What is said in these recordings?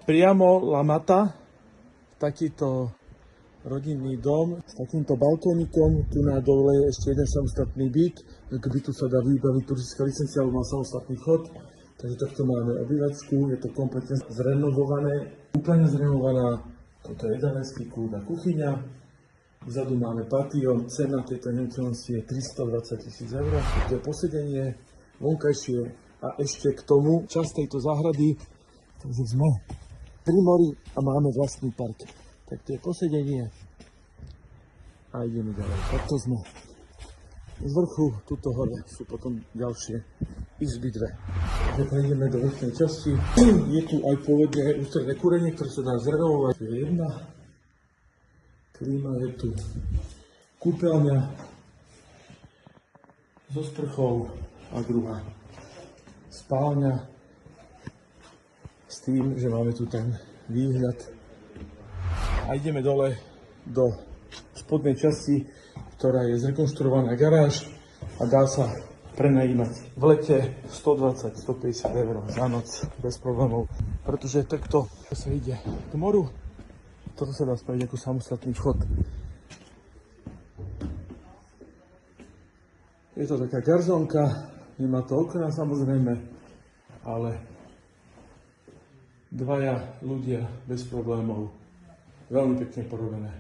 priamo Lamata, takýto rodinný dom s takýmto balkónikom. Tu na dole je ešte jeden samostatný byt. K bytu sa dá vybaviť turistická licencia, alebo má samostatný chod. Takže takto máme obývačku, je to kompletne zrenovované, úplne zrenovovaná. Toto je jedalenský kút a kuchyňa. Vzadu máme patio, cena tejto nehnuteľnosti je 320 000 eur. To je posedenie, vonkajšie a ešte k tomu časť tejto záhrady. Takže sme pri mori a máme vlastný park. Tak to je posedenie a ideme ďalej. Takto sme z vrchu, tuto hore sú potom ďalšie izby dve. Takže prejdeme do vrchnej časti. Je tu aj pôvodne ústredné kúrenie, ktoré sa dá zrenovovať. Tu je jedna klíma, je tu kúpeľňa so sprchou a druhá spálňa s tým, že máme tu ten výhľad. A ideme dole do spodnej časti, ktorá je zrekonštruovaná garáž a dá sa prenajímať v lete 120-150 eur za noc bez problémov, pretože takto sa ide k moru. Toto sa dá spraviť ako samostatný vchod. Je to taká garzónka, nemá to okna samozrejme, ale dvaja ľudia bez problémov. Veľmi pekne porobené.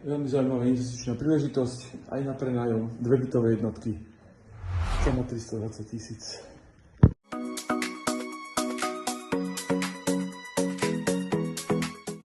Veľmi zaujímavá investičná príležitosť aj na prenájom, dve bytové jednotky. Cena 320 000.